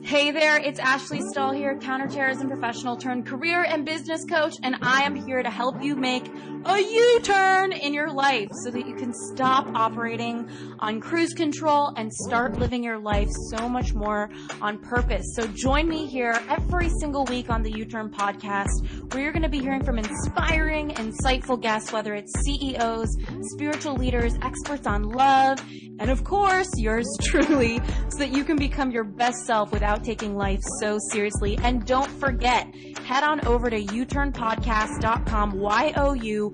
Hey there, it's Ashley Stahl here, counterterrorism professional turned career and business coach, and I am here to help you make a U-turn in your life so that you can stop operating on cruise control and start living your life so much more on purpose. So join me here every single week on the U-Turn podcast, where you're going to be hearing from inspiring, insightful guests, whether it's CEOs, spiritual leaders, experts on love, and of course, yours truly, so that you can become your best self without taking life so seriously. And don't forget, head on over to youturnpodcast.com, YOUTURN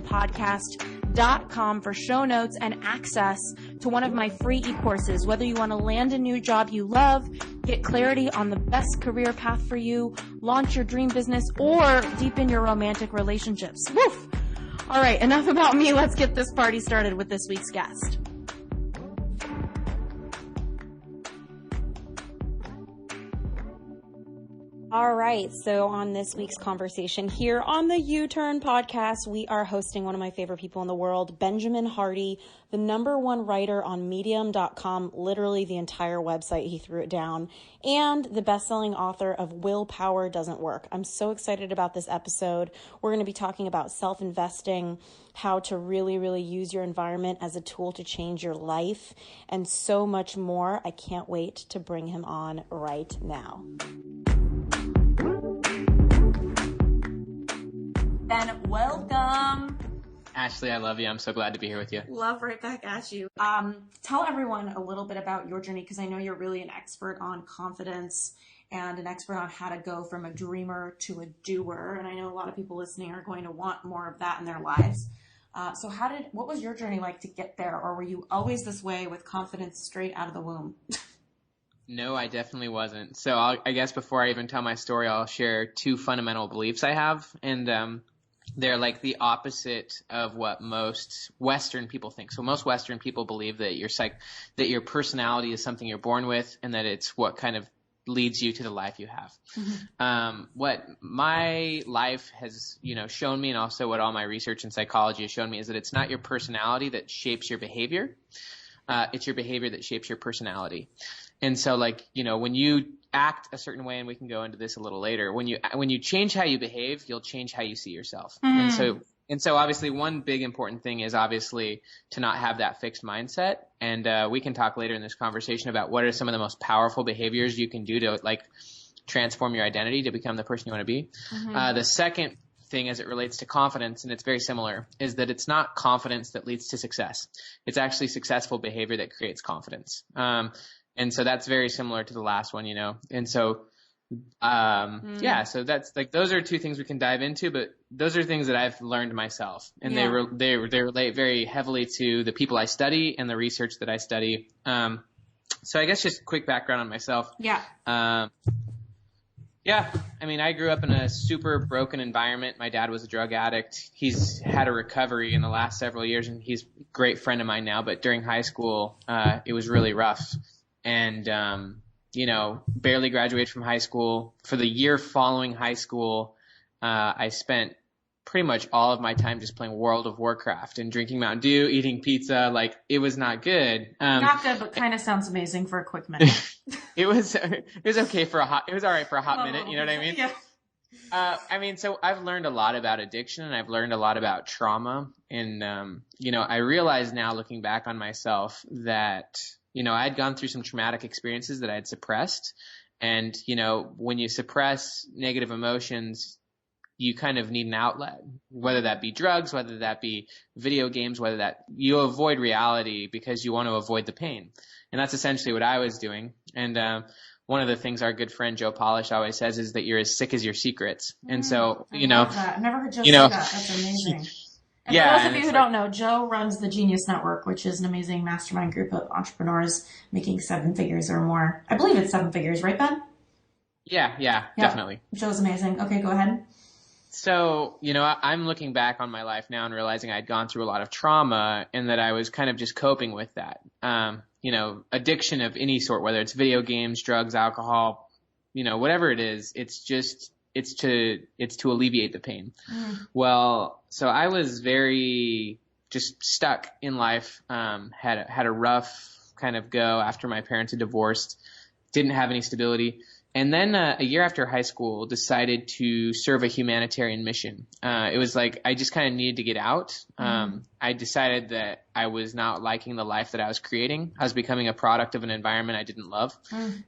podcast.com for show notes and access to one of my free e-courses. Whether you want to land a new job you love, get clarity on the best career path for you, launch your dream business, or deepen your romantic relationships. Woof! All right, enough about me. Let's get this party started with this week's guest. All right, so on this week's conversation here on the U-Turn podcast, we are hosting one of my favorite people in the world, Benjamin Hardy, the #1 writer on Medium.com, literally the entire website, he threw it down, and the best-selling author of Willpower Doesn't Work. I'm so excited about this episode. We're going to be talking about self-investing, how to really, really use your environment as a tool to change your life, and so much more. I can't wait to bring him on right now. Ben, welcome. Ashley, I love you. I'm so glad to be here with you. Love right back at you. Tell everyone a little bit about your journey, because I know you're really an expert on confidence and an expert on how to go from a dreamer to a doer. And I know a lot of people listening are going to want more of that in their lives. So what was your journey like to get there? Or were you always this way with confidence straight out of the womb? No, I definitely wasn't. So I guess before I even tell my story, I'll share 2 fundamental beliefs I have. And they're like the opposite of what most Western people think. So most Western people believe that that your personality is something you're born with, and that it's what kind of leads you to the life you have. Mm-hmm. What my life has, shown me, and also what all my research in psychology has shown me, is that it's not your personality that shapes your behavior. It's your behavior that shapes your personality. And so when you act a certain way, and we can go into this a little later, when you change how you behave, you'll change how you see yourself. Mm. And so obviously one big important thing is obviously to not have that fixed mindset. And we can talk later in this conversation about what are some of the most powerful behaviors you can do to transform your identity to become the person you want to be. Mm-hmm. The second thing as it relates to confidence, and it's very similar, is that it's not confidence that leads to success. It's actually successful behavior that creates confidence. And so that's very similar to the last one, And so, so that's those are 2 things we can dive into, but those are things that I've learned myself, and they relate very heavily to the people I study and the research that I study. So I guess just quick background on myself. Yeah. I mean, I grew up in a super broken environment. My dad was a drug addict. He's had a recovery in the last several years, and he's a great friend of mine now. But during high school, it was really rough. And, barely graduated from high school. For the year following high school, I spent pretty much all of my time just playing World of Warcraft and drinking Mountain Dew, eating pizza. It was not good. Not good, but kind of sounds amazing for a quick minute. It was okay it was all right for a hot minute. You know what I mean? Yeah. So I've learned a lot about addiction, and I've learned a lot about trauma. And, I realize now, looking back on myself, that I had gone through some traumatic experiences that I had suppressed. And, when you suppress negative emotions, you kind of need an outlet, whether that be drugs, whether that be video games, whether that you avoid reality because you want to avoid the pain. And that's essentially what I was doing. And one of the things our good friend Joe Polish always says is that you're as sick as your secrets. And so, I love that. I've never heard Joe say that. That's amazing. And for those of you who don't know, Joe runs the Genius Network, which is an amazing mastermind group of entrepreneurs making 7 figures or more. I believe it's 7 figures, right, Ben? Yeah, definitely. Joe's amazing. Okay, go ahead. So, I'm looking back on my life now and realizing I'd gone through a lot of trauma, and that I was kind of just coping with that. Addiction of any sort, whether it's video games, drugs, alcohol, whatever it is, it's to alleviate the pain. Well, so I was very just stuck in life, had a rough kind of go after my parents had divorced. didn't have any stability. And then a year after high school, decided to serve a humanitarian mission. It was like I just kind of needed to get out. I decided that I was not liking the life that I was creating. I was becoming a product of an environment I didn't love.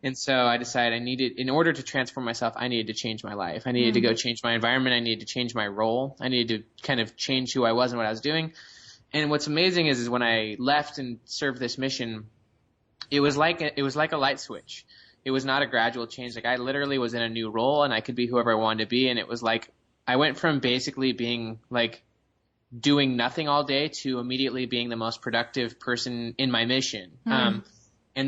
And so I decided in order to transform myself, I needed to change my life. I needed to go change my environment. I needed to change my role. I needed to kind of change who I was and what I was doing. And what's amazing is when I left and served this mission, it was like a light switch. It was not a gradual change. Like I literally was in a new role and I could be whoever I wanted to be. And it was like, I went from basically being like doing nothing all day to immediately being the most productive person in my mission. And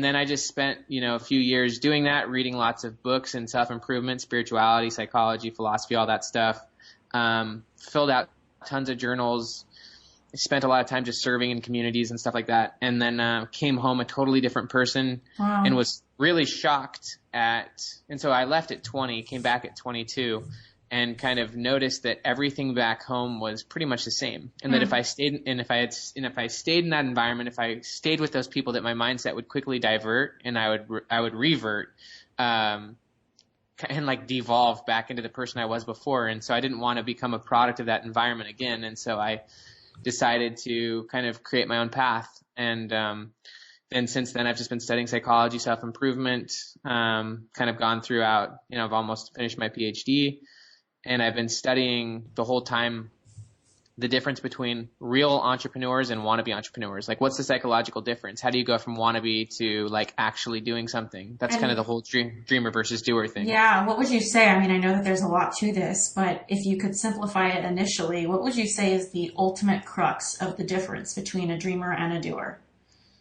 then I just spent, a few years doing that, reading lots of books and self-improvement, spirituality, psychology, philosophy, all that stuff. Filled out tons of journals. I spent a lot of time just serving in communities and stuff like that. And then came home a totally different person and was really shocked and so I left at 20, came back at 22 and kind of noticed that everything back home was pretty much the same. And that if I stayed in that environment, if I stayed with those people, that my mindset would quickly divert and I would revert, and like devolve back into the person I was before. And so I didn't want to become a product of that environment again. And so I decided to kind of create my own path. And since then, I've just been studying psychology, self-improvement, kind of gone throughout, I've almost finished my PhD, and I've been studying the whole time the difference between real entrepreneurs and wannabe entrepreneurs. Like, what's the psychological difference? How do you go from wannabe to, like, actually doing something? That's kind of the whole dreamer versus doer thing. Yeah. What would you say? I mean, I know that there's a lot to this, but if you could simplify it initially, what would you say is the ultimate crux of the difference between a dreamer and a doer?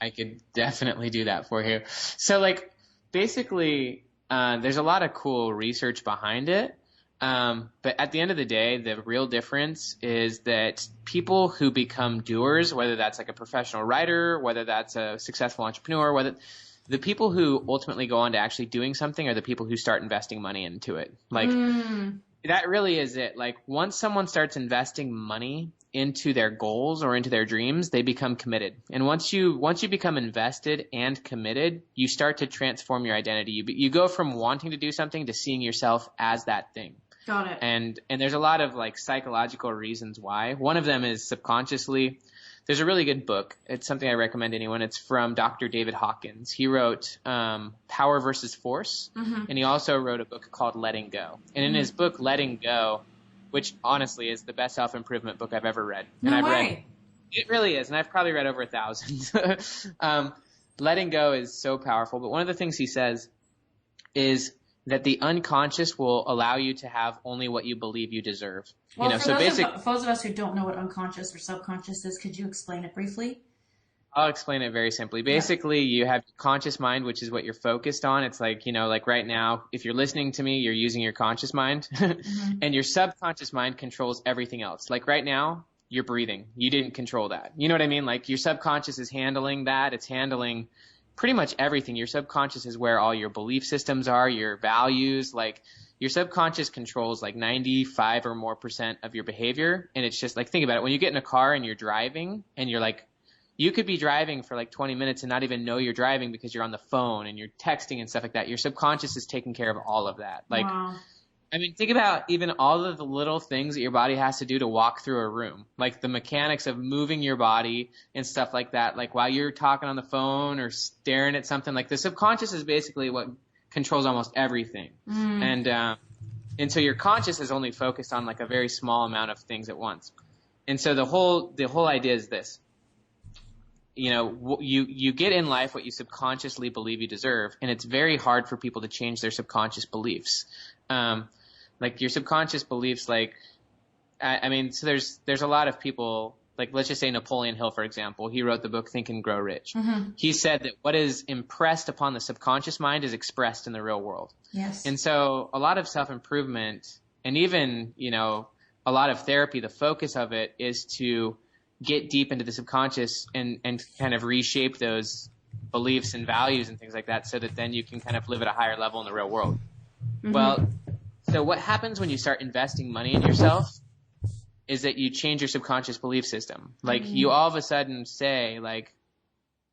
I could definitely do that for you. So, like, basically, there's a lot of cool research behind it. But at the end of the day, the real difference is that people who become doers, whether that's like a professional writer, whether that's a successful entrepreneur, whether the people who ultimately go on to actually doing something are the people who start investing money into it. Like, that really is it. Like, once someone starts investing money into their goals or into their dreams, they become committed. And once you become invested and committed, you start to transform your identity. You go from wanting to do something to seeing yourself as that thing. Got it. And there's a lot of like psychological reasons why. One of them is subconsciously. There's a really good book. It's something I recommend anyone. It's from Dr. David Hawkins. He wrote Power versus Force, and he also wrote a book called Letting Go. And in his book Letting Go, which honestly is the best self-improvement book I've ever read. No way. It really is, and I've probably read over 1,000. Letting go is so powerful, but one of the things he says is that the unconscious will allow you to have only what you believe you deserve. Well, for those of us who don't know what unconscious or subconscious is, could you explain it briefly? I'll explain it very simply. Basically, you have your conscious mind, which is what you're focused on. It's like, like right now, if you're listening to me, you're using your conscious mind. And your subconscious mind controls everything else. Like right now, you're breathing. You didn't control that. You know what I mean? Like your subconscious is handling that. It's handling pretty much everything. Your subconscious is where all your belief systems are, your values. Like your subconscious controls like 95% or more of your behavior. And it's just like, think about it. When you get in a car and you're driving and you're like, you could be driving for like 20 minutes and not even know you're driving because you're on the phone and you're texting and stuff like that. Your subconscious is taking care of all of that. Like, wow. I mean, think about even all of the little things that your body has to do to walk through a room, like the mechanics of moving your body and stuff like that. Like while you're talking on the phone or staring at something, like the subconscious is basically what controls almost everything. And so your conscious is only focused on like a very small amount of things at once. And so the whole idea is this. You get in life what you subconsciously believe you deserve, and it's very hard for people to change their subconscious beliefs. Like your subconscious beliefs, like, I mean, so there's a lot of people, like let's just say Napoleon Hill, for example. He wrote the book Think and Grow Rich. He said that what is impressed upon the subconscious mind is expressed in the real world. Yes. And so a lot of self-improvement and even, a lot of therapy, the focus of it is to get deep into the subconscious and kind of reshape those beliefs and values and things like that so that then you can kind of live at a higher level in the real world. Well, so what happens when you start investing money in yourself is that you change your subconscious belief system. Like you all of a sudden say like,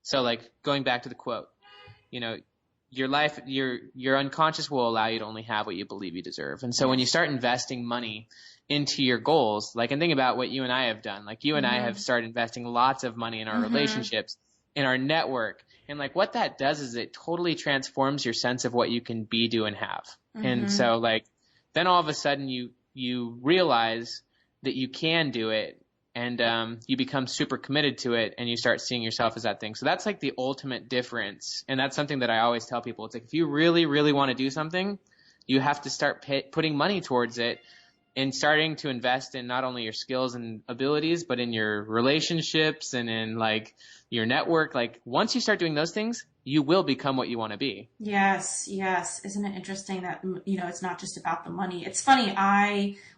so like going back to the quote, your life, your unconscious will allow you to only have what you believe you deserve. And so when you start investing money into your goals, like, and think about what you and I have done. Like, you and I have started investing lots of money in our relationships, in our network. And like, what that does is it totally transforms your sense of what you can be, do, and have. And so like, then all of a sudden you realize that you can do it, and you become super committed to it, and you start seeing yourself as that thing. So that's like the ultimate difference. And that's something that I always tell people. It's like, if you really, really want to do something, you have to start putting money towards it, and starting to invest in not only your skills and abilities, but in your relationships and in like your network. Like, once you start doing those things, you will become what you want to be. Yes, yes. Isn't it interesting that, it's not just about the money? It's funny.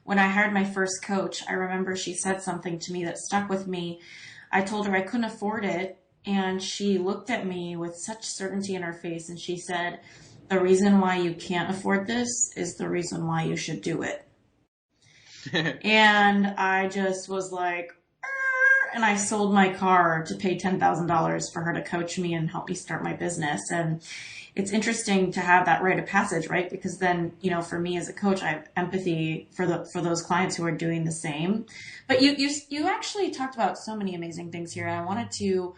When I hired my first coach, I remember she said something to me that stuck with me. I told her I couldn't afford it, and she looked at me with such certainty in her face, and she said, "The reason why you can't afford this is the reason why you should do it." And I just was like, and I sold my car to pay $10,000 for her to coach me and help me start my business. And it's interesting to have that rite of passage, right? Because then, for me as a coach, I have empathy for those clients who are doing the same. But you actually talked about so many amazing things here. And I wanted to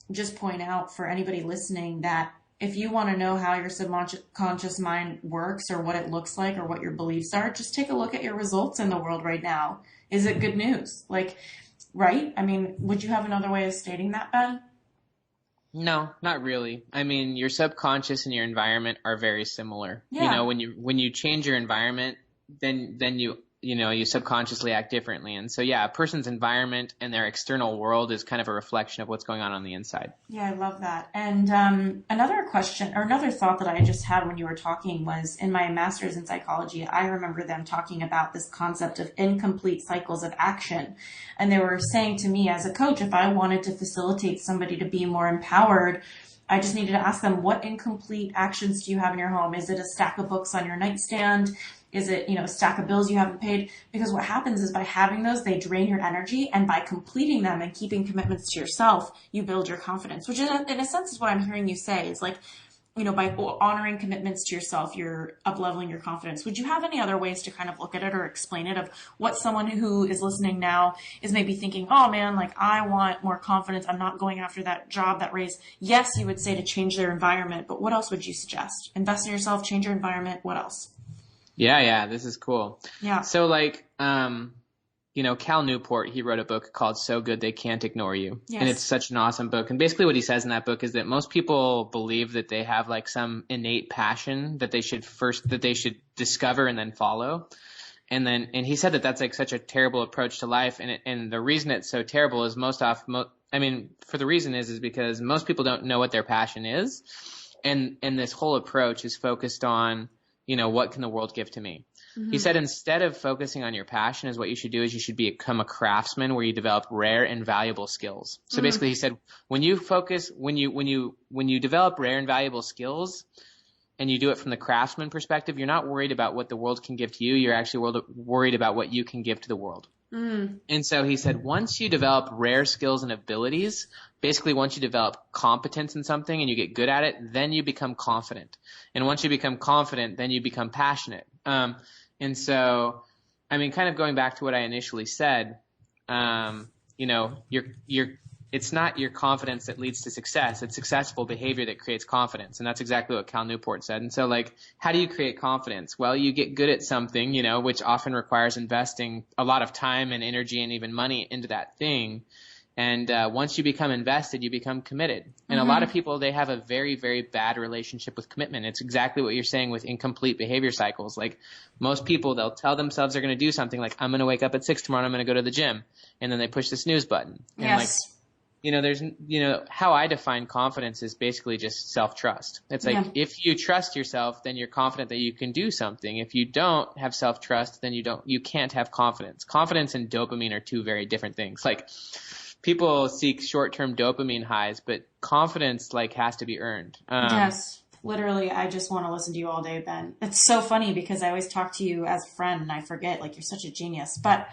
just point out for anybody listening that if you want to know how your subconscious mind works or what it looks like or what your beliefs are, just take a look at your results in the world right now. Is it good news? Like, right? I mean, would you have another way of stating that, Ben? No, not really. I mean, your subconscious and your environment are very similar. Yeah. When you change your environment, then you subconsciously act differently. And so, yeah, a person's environment and their external world is kind of a reflection of what's going on the inside. Yeah, I love that. And another question or another thought that I just had when you were talking was, in my master's in psychology, I remember them talking about this concept of incomplete cycles of action. And they were saying to me as a coach, if I wanted to facilitate somebody to be more empowered, I just needed to ask them, what incomplete actions do you have in your home? Is it a stack of books on your nightstand? Is it, a stack of bills you haven't paid? Because what happens is by having those, they drain your energy. And by completing them and keeping commitments to yourself, you build your confidence, which in a sense is what I'm hearing you say is like, by honoring commitments to yourself, you're up-leveling your confidence. Would you have any other ways to kind of look at it or explain it of what someone who is listening now is maybe thinking, oh man, like I want more confidence. I'm not going after that job, that raise. Yes, you would say to change their environment, but what else would you suggest? Invest in yourself, change your environment. What else? Yeah, this is cool. Yeah. So like, Cal Newport, he wrote a book called So Good They Can't Ignore You. Yes. And it's such an awesome book. And basically what he says in that book is that most people believe that they have like some innate passion that they should discover and then follow. And he said that that's like such a terrible approach to life. And the reason it's so terrible is the reason is because most people don't know what their passion is. And this whole approach is focused on, what can the world give to me? Mm-hmm. He said, instead of focusing on your passion, is what you should do is you should become a craftsman where you develop rare and valuable skills. So basically he said, when you develop rare and valuable skills and you do it from the craftsman perspective, you're not worried about what the world can give to you. You're actually worried about what you can give to the world. Mm. And so he said, once you develop rare skills and abilities, basically once you develop competence in something and you get good at it, then you become confident. And once you become confident, then you become passionate. And so, kind of going back to what I initially said, it's not your confidence that leads to success. It's successful behavior that creates confidence. And that's exactly what Cal Newport said. And so like, how do you create confidence? Well, you get good at something, which often requires investing a lot of time and energy and even money into that thing. And once you become invested, you become committed. And a lot of people, they have a very, very bad relationship with commitment. It's exactly what you're saying with incomplete behavior cycles. Like most people, they'll tell themselves they're going to do something like, I'm going to wake up at 6 tomorrow and I'm going to go to the gym. And then they push the snooze button. And yes. There's, how I define confidence is basically just self-trust. It's like, if you trust yourself, then you're confident that you can do something. If you don't have self-trust, then you can't have confidence. Confidence and dopamine are two very different things. Like, people seek short-term dopamine highs, but confidence has to be earned. Yes. Literally, I just want to listen to you all day, Ben. It's so funny because I always talk to you as a friend and I forget, you're such a genius. But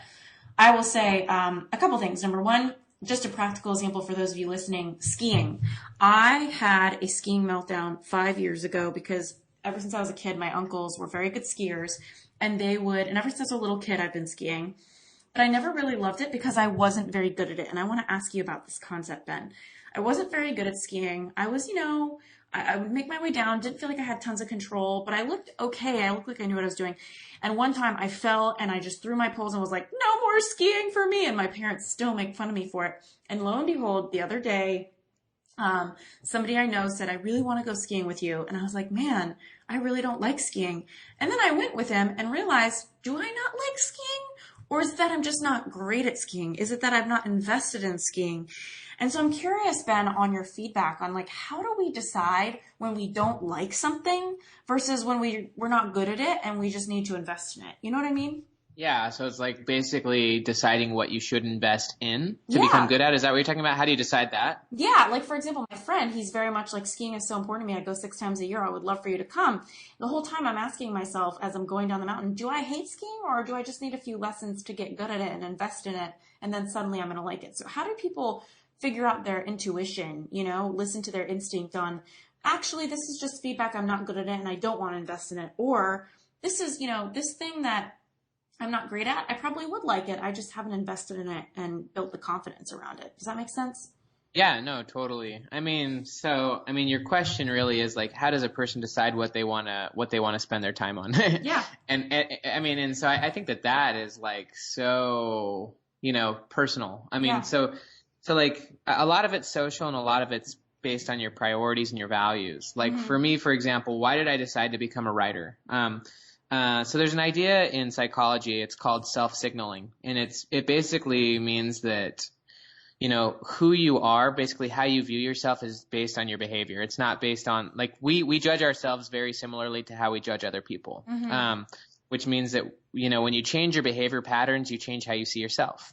I will say a couple things. Number one, just a practical example for those of you listening, skiing. I had a skiing meltdown 5 years ago because ever since I was a kid, my uncles were very good skiers, and and ever since I was a little kid, I've been skiing. But I never really loved it because I wasn't very good at it. And I want to ask you about this concept, Ben. I wasn't very good at skiing. I was, I would make my way down, didn't feel like I had tons of control, but I looked okay. I looked like I knew what I was doing. And one time I fell and I just threw my poles and was like, no more skiing for me. And my parents still make fun of me for it. And lo and behold, the other day, somebody I know said, I really want to go skiing with you. And I was like, man, I really don't like skiing. And then I went with him and realized, do I not like skiing? Or is it that I'm just not great at skiing? Is it that I've not invested in skiing? And so I'm curious, Ben, on your feedback on like, how do we decide when we don't like something versus when we're not good at it and we just need to invest in it? You know what I mean? Yeah. So it's like basically deciding what you should invest in to become good at. Is that what you're talking about? How do you decide that? Yeah. Like, for example, my friend, he's very much like, skiing is so important to me. I go 6 times a year. I would love for you to come. The whole time I'm asking myself as I'm going down the mountain, do I hate skiing or do I just need a few lessons to get good at it and invest in it? And then suddenly I'm going to like it. So how do people figure out their intuition, listen to their instinct on, actually, this is just feedback. I'm not good at it and I don't want to invest in it. Or this is, this thing that I'm not great at, I probably would like it. I just haven't invested in it and built the confidence around it. Does that make sense? Yeah, no, totally. Your question really is like, how does a person decide what they want to spend their time on? Yeah. And so I think that is like, so, personal. So like a lot of it's social and a lot of it's based on your priorities and your values. Like for me, for example, why did I decide to become a writer? So there's an idea in psychology, it's called self-signaling, and it basically means that, who you are, basically how you view yourself is based on your behavior. It's not based on, like, we judge ourselves very similarly to how we judge other people. Which means that, when you change your behavior patterns, you change how you see yourself.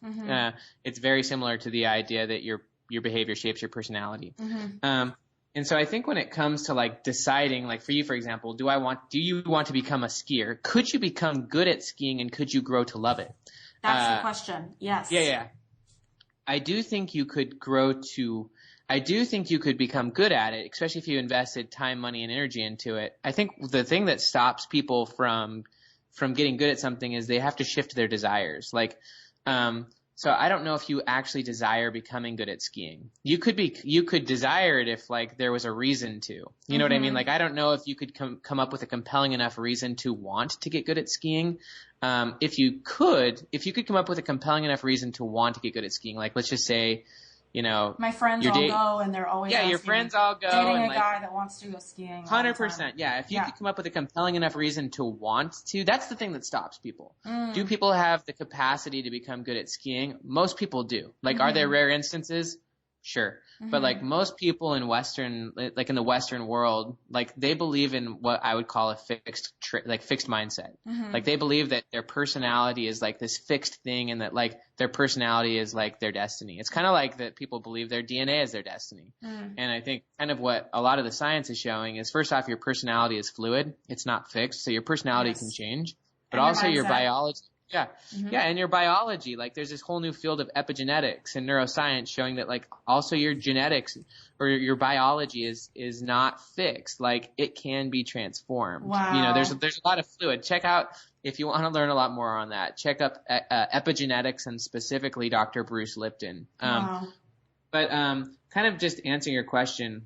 It's very similar to the idea that your behavior shapes your personality. And so I think when it comes to like deciding, like for you, for example, do you want to become a skier? Could you become good at skiing and could you grow to love it? That's the question. Yes. Yeah. I do think you could become good at it, especially if you invested time, money, and energy into it. I think the thing that stops people from getting good at something is they have to shift their desires. Like, so I don't know if you actually desire becoming good at skiing. You could desire it if like there was a reason to, you know what I mean? Like, I don't know if you could come up with a compelling enough reason to want to get good at skiing. If you could come up with a compelling enough reason to want to get good at skiing, like let's just say, my friends all go and they're always your friends all go dating and a guy that wants to go skiing. 100%. Yeah. If you could come up with a compelling enough reason to want to, that's the thing that stops people. Do people have the capacity to become good at skiing? Most people do. Like, are there rare instances? Sure. But like most people in the Western world, like they believe in what I would call a fixed mindset. Like they believe that their personality is like this fixed thing and that like their personality is like their destiny. It's kind of like that people believe their DNA is their destiny. And I think kind of what a lot of the science is showing is, first off, your personality is fluid. It's not fixed. So your personality can change, but also your biology. Yeah. And your biology, like there's this whole new field of epigenetics and neuroscience showing that like also your genetics or your biology is not fixed. Like it can be transformed. Wow. There's a lot of fluid. Check out, if you want to learn a lot more on that, check up epigenetics and specifically Dr. Bruce Lipton. But kind of just answering your question,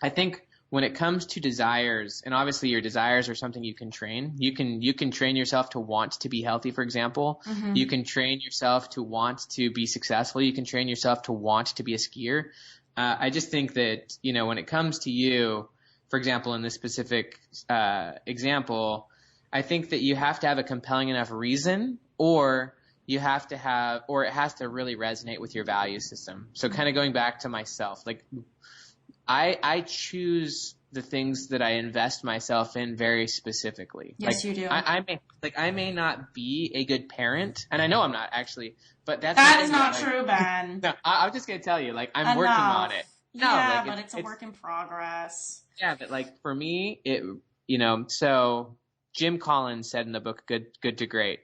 I think when it comes to desires, and obviously your desires are something you can train. You can train yourself to want to be healthy, for example. You can train yourself to want to be successful. You can train yourself to want to be a skier. I just think that, when it comes to you, for example, in this specific example, I think that you have to have a compelling enough reason, or it has to really resonate with your value system. So kind of going back to myself, like I choose the things that I invest myself in very specifically. Yes, you do. I may not be a good parent, and I know I'm not actually, but that is not true, Ben. No, I'm just gonna tell you, like I'm working on it. Yeah, but it's a work in progress. Yeah, but like for me, so Jim Collins said in the book Good to Great,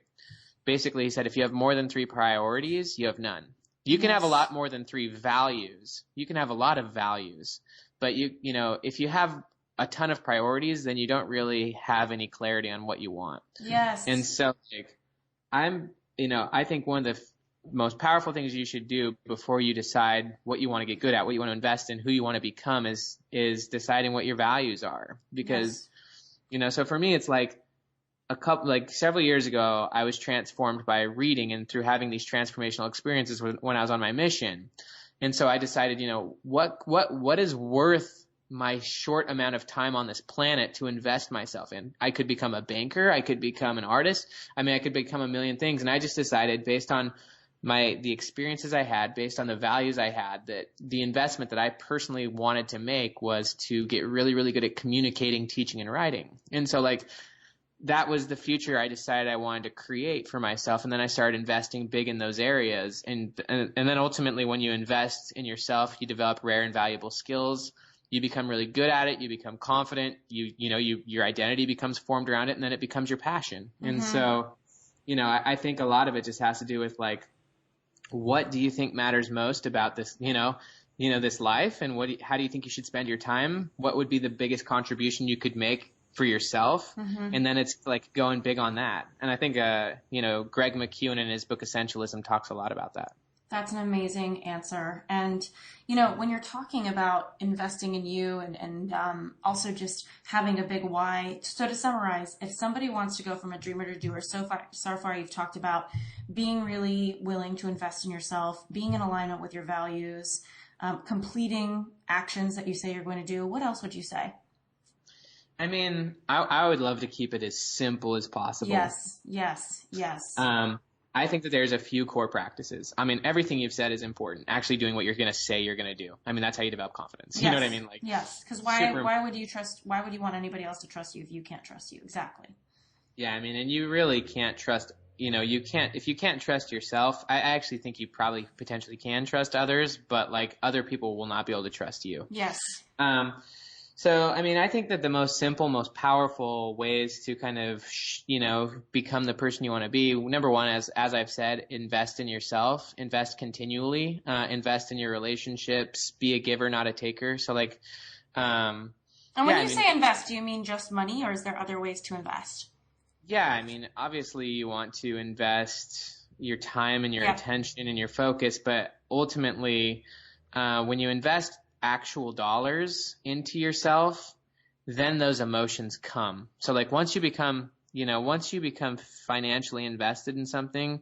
basically he said if you have more than 3 priorities, you have none. You can have a lot more than 3 values. You can have a lot of values, but you know, if you have a ton of priorities, then you don't really have any clarity on what you want. Yes. And so like, I think one of the most powerful things you should do before you decide what you want to get good at, what you want to invest in, who you want to become is deciding what your values are. Because, so for me, it's like several years ago, I was transformed by reading and through having these transformational experiences when I was on my mission. And so I decided, what is worth my short amount of time on this planet to invest myself in? I could become a banker. I could become an artist. I could become a million things. And I just decided based on the experiences I had, based on the values I had, that the investment that I personally wanted to make was to get really, really good at communicating, teaching, and writing. And so that was the future I decided I wanted to create for myself. And then I started investing big in those areas. And then ultimately when you invest in yourself, you develop rare and valuable skills. You become really good at it. You become confident. Your identity becomes formed around it, and then it becomes your passion. Mm-hmm. And so, I think a lot of it just has to do with what do you think matters most about this, this life, and how do you think you should spend your time? What would be the biggest contribution you could make for yourself? Mm-hmm. And then it's going big on that. And I think, Greg McKeown in his book Essentialism talks a lot about that. That's an amazing answer. And, when you're talking about investing in you and also just having a big why, so to summarize, if somebody wants to go from a dreamer to doer, so far you've talked about being really willing to invest in yourself, being in alignment with your values, completing actions that you say you're going to do. What else would you say? I would love to keep it as simple as possible. Yes. I think that there's a few core practices. Everything you've said is important. Actually doing what you're going to say you're going to do. That's how you develop confidence. Yes. You know what I mean? Yes. Because why would you want anybody else to trust you if you can't trust you? Exactly. Yeah. And you really can't trust, if you can't trust yourself, I actually think you probably potentially can trust others, but other people will not be able to trust you. Yes. So, I think that the most simple, most powerful ways to kind of, become the person you want to be, number one, as I've said, invest in yourself, invest continually, invest in your relationships, be a giver, not a taker. So and when you say invest, do you mean just money, or is there other ways to invest? Yeah. Obviously you want to invest your time and your attention and your focus, but ultimately, when you invest actual dollars into yourself, then those emotions come. So once you become financially invested in something,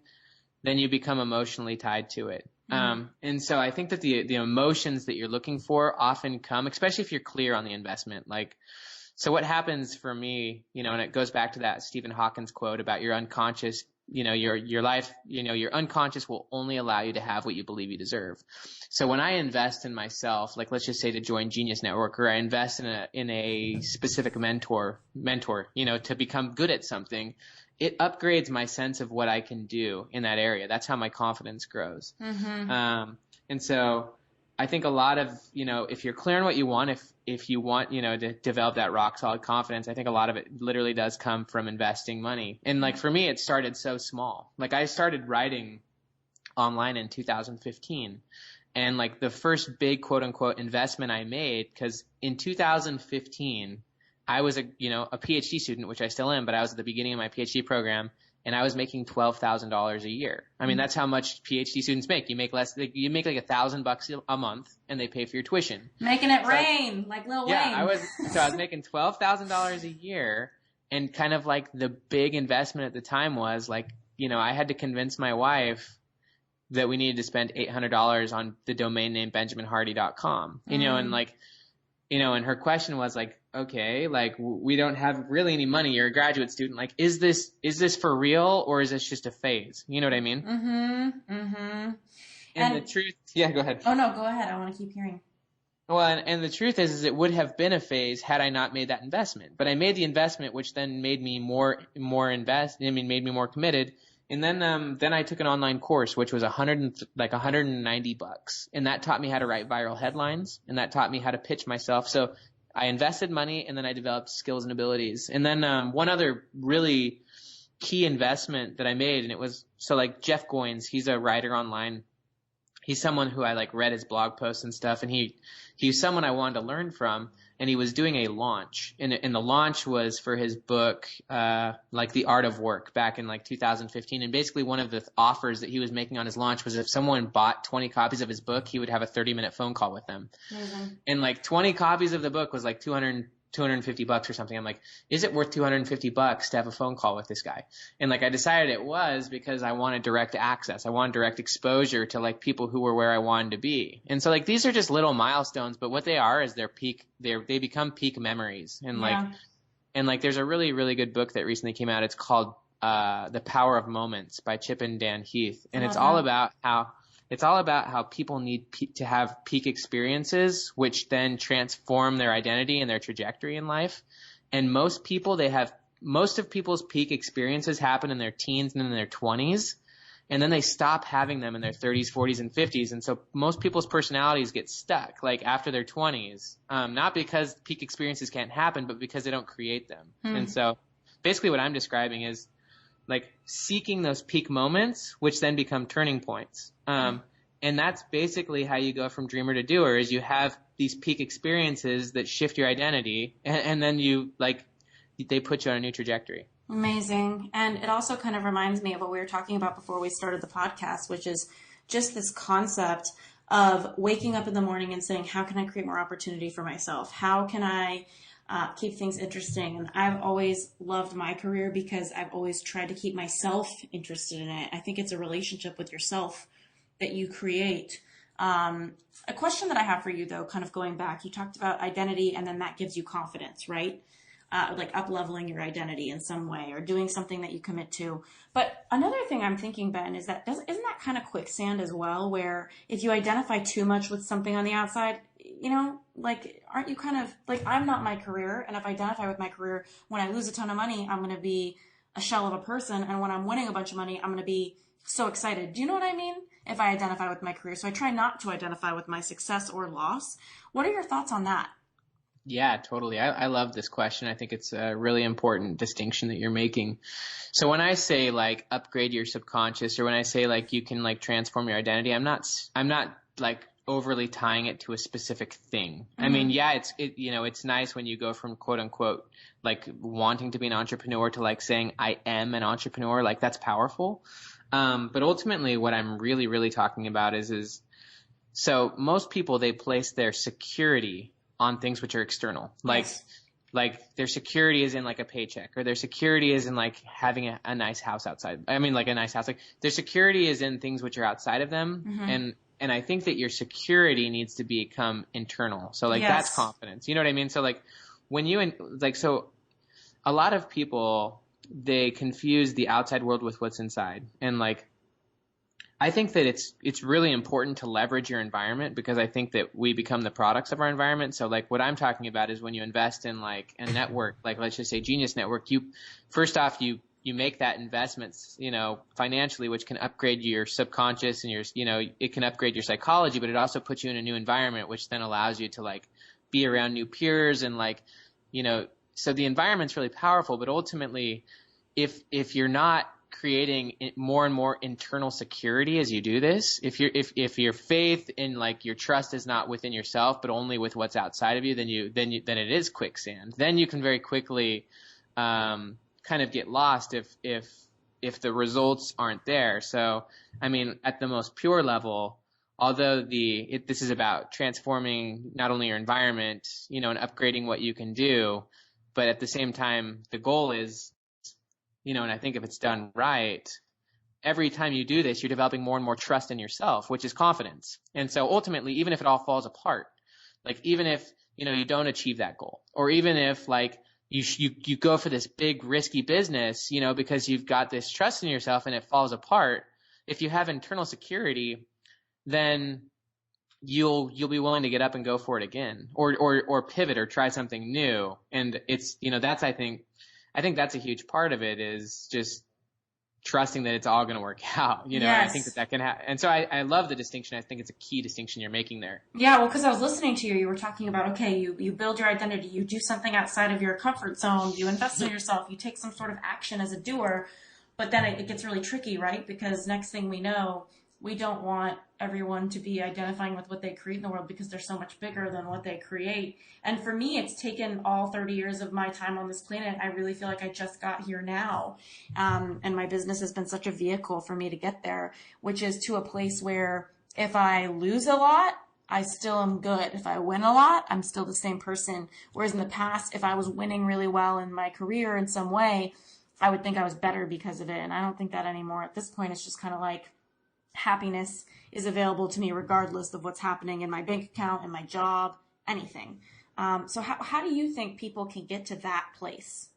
then you become emotionally tied to it. Mm-hmm. And so I think that the emotions that you're looking for often come, especially if you're clear on the investment. So what happens for me, and it goes back to that Stephen Hawkins quote about your unconscious, your life, your unconscious will only allow you to have what you believe you deserve. So when I invest in myself, let's just say to join Genius Network, or I invest in a specific mentor, to become good at something, it upgrades my sense of what I can do in that area. That's how my confidence grows. Mm-hmm. And so I think a lot of, if you're clear on what you want, if you want, to develop that rock solid confidence, I think a lot of it literally does come from investing money. And for me, it started so small. I started writing online in 2015. And the first big quote unquote investment I made, because in 2015, I was a PhD student, which I still am, but I was at the beginning of my PhD program, and I was making $12,000 a year. That's how much PhD students make. You make you make $1,000 a month, and they pay for your tuition. Making it rain, like Lil Wayne. Yeah, I was making $12,000 a year, and kind of the big investment at the time was I had to convince my wife that we needed to spend $800 on the domain name BenjaminHardy.com. And her question was okay, we don't have really any money. You're a graduate student. Is this for real, or is this just a phase? You know what I mean? Mm-hmm. Mm-hmm. And the truth, yeah, go ahead. Oh no, go ahead. I want to keep hearing. Well, and the truth is it would have been a phase had I not made that investment. But I made the investment, which then made me made me more committed. And then I took an online course, which was $190, and that taught me how to write viral headlines, and that taught me how to pitch myself. So I invested money, and then I developed skills and abilities. And then one other really key investment that I made, and it was Jeff Goins, he's a writer online, he's someone who I like read his blog posts and stuff, and he's someone I wanted to learn from, and he was doing a launch, and the launch was for his book, like The Art of Work, back in like 2015, and basically one of the offers that he was making on his launch was if someone bought 20 copies of his book, he would have a 30-minute phone call with them. Amazing. And like 20 copies of the book was like $250 or something. I'm like, is it worth $250 to have a phone call with this guy? And like, I decided it was because I wanted direct access. I wanted direct exposure to like people who were where I wanted to be. And so like, these are just little milestones, but what they are is they become peak memories. And like, there's a really, really good book that recently came out. It's called, The Power of Moments by Chip and Dan Heath. And it's all about how people need to have peak experiences, which then transform their identity and their trajectory in life. And most of people's peak experiences happen in their teens and in their 20s. And then they stop having them in their 30s, 40s, and 50s. And so most people's personalities get stuck like after their 20s, not because peak experiences can't happen, but because they don't create them. And so basically what I'm describing is like seeking those peak moments, which then become turning points. And that's basically how you go from dreamer to doer, is you have these peak experiences that shift your identity, and then they put you on a new trajectory. Amazing. And it also kind of reminds me of what we were talking about before we started the podcast, which is just this concept of waking up in the morning and saying, how can I create more opportunity for myself? How can I keep things interesting? And I've always loved my career because I've always tried to keep myself interested in it. I think it's a relationship with yourself that you create. A question that I have for you, though, kind of going back, you talked about identity, and then that gives you confidence, right? Like up-leveling your identity in some way or doing something that you commit to. But another thing I'm thinking, Ben, is that isn't that kind of quicksand as well, where if you identify too much with something on the outside, like, aren't you kind of like, I'm not my career, and if I identify with my career, when I lose a ton of money, I'm going to be a shell of a person, and when I'm winning a bunch of money, I'm going to be so excited. Do you know what I mean? If I identify with my career. So I try not to identify with my success or loss. What are your thoughts on that? Yeah, totally. I love this question. I think it's a really important distinction that you're making. So when I say like upgrade your subconscious, or when I say like you can like transform your identity, I'm not like overly tying it to a specific thing. I mean, yeah, it's nice when you go from quote unquote like wanting to be an entrepreneur to like saying I am an entrepreneur. Like that's powerful. But ultimately what I'm really, really talking about is so most people, they place their security on things which are external. Like their security is in like a paycheck, or their security is in like having a nice house outside. I mean, like a nice house, like their security is in things which are outside of them. And I think that your security needs to become internal. So like that's confidence. You know what I mean? So like when so a lot of people, they confuse the outside world with what's inside. And like, I think that it's really important to leverage your environment, because I think that we become the products of our environment. So like what I'm talking about is when you invest in like a network, like let's just say Genius Network, you make that investment, financially, which can upgrade your subconscious and it can upgrade your psychology, but it also puts you in a new environment, which then allows you to like be around new peers and like, so the environment's really powerful. But ultimately, if you're not creating more and more internal security as you do this, if your faith in like your trust is not within yourself but only with what's outside of you, then it is quicksand. Then you can very quickly kind of get lost if the results aren't there. So I mean, at the most pure level, although this is about transforming not only your environment, and upgrading what you can do, but at the same time, the goal is, and I think if it's done right, every time you do this, you're developing more and more trust in yourself, which is confidence. And so ultimately, even if it all falls apart, like even if, you don't achieve that goal, or even if like you go for this big risky business, because you've got this trust in yourself and it falls apart, if you have internal security, then you'll be willing to get up and go for it again, or pivot or try something new. And it's, that's, I think that's a huge part of it, is just trusting that it's all going to work out, Yes. I think that can happen. And so I love the distinction. I think it's a key distinction you're making there. Yeah, well, because I was listening to you, you were talking about, okay, you build your identity, you do something outside of your comfort zone, you invest in yourself, you take some sort of action as a doer, but then it gets really tricky, right? Because next thing we know, we don't want everyone to be identifying with what they create in the world because they're so much bigger than what they create. And for me, it's taken all 30 years of my time on this planet. I really feel like I just got here now. And my business has been such a vehicle for me to get there, which is to a place where if I lose a lot, I still am good. If I win a lot, I'm still the same person. Whereas in the past, if I was winning really well in my career in some way, I would think I was better because of it. And I don't think that anymore. At this point, it's just kind of like happiness is available to me regardless of what's happening in my bank account, in my job, anything. So how do you think people can get to that place?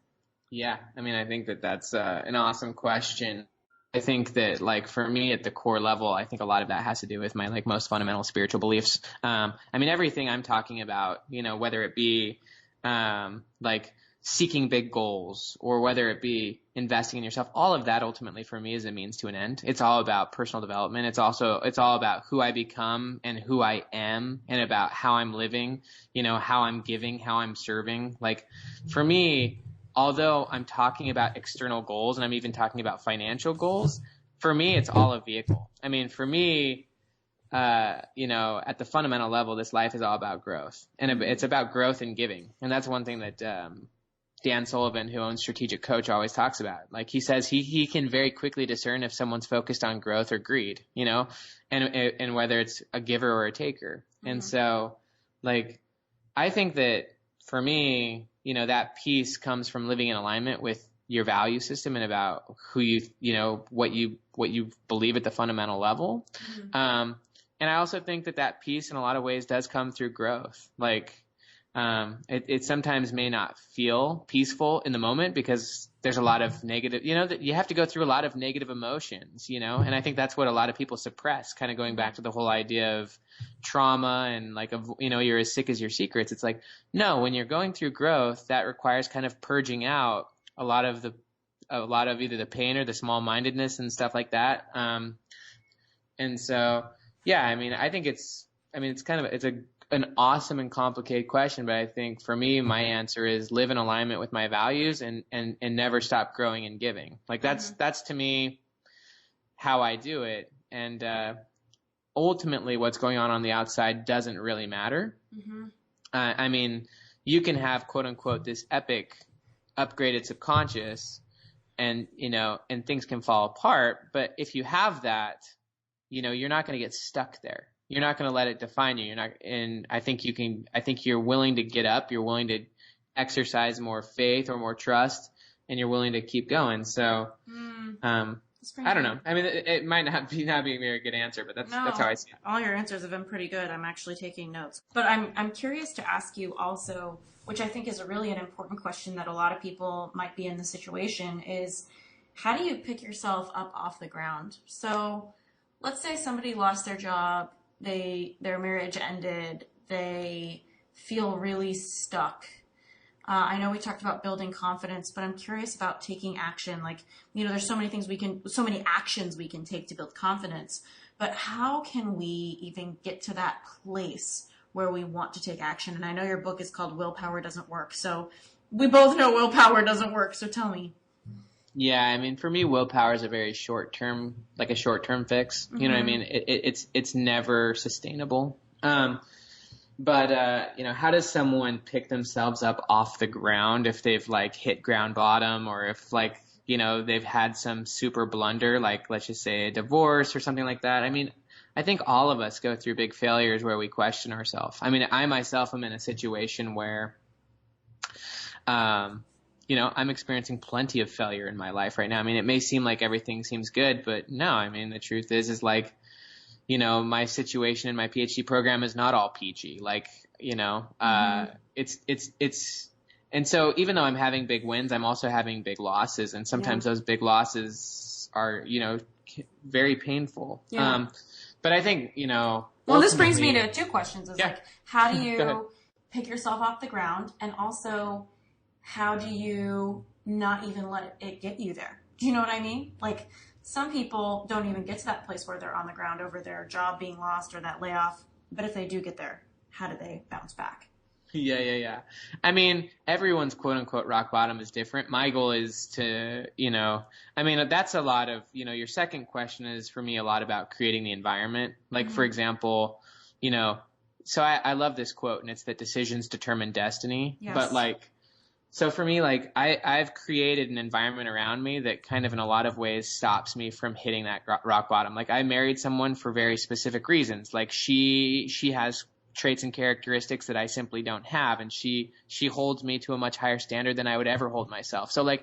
Yeah, I mean, I think that that's an awesome question. I think that, like, for me at the core level, I think a lot of that has to do with my, like, most fundamental spiritual beliefs. I mean, everything I'm talking about, you know, whether it be like seeking big goals or whether it be investing in yourself, all of that ultimately for me is a means to an end. It's all about personal development. It's all about who I become and who I am and about how I'm living, you know, how I'm giving, how I'm serving. Like, for me, although I'm talking about external goals and I'm even talking about financial goals, for me, it's all a vehicle. I mean, for me, you know, at the fundamental level, this life is all about growth, and it's about growth and giving. And that's one thing that Dan Sullivan, who owns Strategic Coach, always talks about. Like, he says he can very quickly discern if someone's focused on growth or greed, you know, and whether it's a giver or a taker. Mm-hmm. And so, like, I think that for me, you know, that piece comes from living in alignment with your value system and about who you know, what you believe at the fundamental level. Mm-hmm. And I also think that piece in a lot of ways does come through growth. Like, it sometimes may not feel peaceful in the moment because there's a lot of negative, you know, that you have to go through a lot of negative emotions, you know, and I think that's what a lot of people suppress, kind of going back to the whole idea of trauma and like, you know, you're as sick as your secrets. It's like, no, when you're going through growth, that requires kind of purging out a lot of either the pain or the small-mindedness and stuff like that. And so, yeah, I mean, I think it's an awesome and complicated question, but I think for me, my answer is live in alignment with my values and never stop growing and giving. Like, that's to me how I do it. And, ultimately what's going on the outside doesn't really matter. Mm-hmm. I mean, you can have quote unquote this epic upgraded subconscious and, you know, and things can fall apart. But if you have that, you know, you're not going to get stuck there. You're not going to let it define you. I think you're willing to get up. You're willing to exercise more faith or more trust, and you're willing to keep going. So, I don't know. I mean, it might not be a very good answer, but that's how I see it. All your answers have been pretty good. I'm actually taking notes. But I'm curious to ask you also, which I think is really an important question that a lot of people might be in the situation, is how do you pick yourself up off the ground? So let's say somebody lost their job, their marriage ended, they feel really stuck. I know we talked about building confidence, but I'm curious about taking action. Like, you know, there's so many actions we can take to build confidence, but how can we even get to that place where we want to take action? And I know your book is called Willpower Doesn't Work. So we both know willpower doesn't work. So tell me. Yeah. I mean, for me, willpower is a very short-term fix. Mm-hmm. You know what I mean? It's never sustainable. But, you know, how does someone pick themselves up off the ground if they've like hit ground bottom, or if like, you know, they've had some super blunder, like let's just say a divorce or something like that? I mean, I think all of us go through big failures where we question ourselves. I mean, I myself am in a situation where, you know, I'm experiencing plenty of failure in my life right now. I mean, it may seem like everything seems good, but no, I mean, the truth is like, you know, my situation in my PhD program is not all peachy. Like, you know, it's, and so even though I'm having big wins, I'm also having big losses. And sometimes those big losses are, you know, very painful. Yeah. But I think, you know, well, this brings me to two questions. Is like, how do you pick yourself off the ground? And also, how do you not even let it get you there? Do you know what I mean? Like, some people don't even get to that place where they're on the ground over their job being lost or that layoff. But if they do get there, how do they bounce back? Yeah. I mean, everyone's quote unquote rock bottom is different. My goal is to, I mean, that's a lot of, your second question is for me a lot about creating the environment. Like, for example, so I love this quote, and it's that decisions determine destiny. Yes. But so for me, I've created an environment around me that kind of in a lot of ways stops me from hitting that rock bottom. Like, I married someone for very specific reasons. Like, she has traits and characteristics that I simply don't have, and she holds me to a much higher standard than I would ever hold myself. So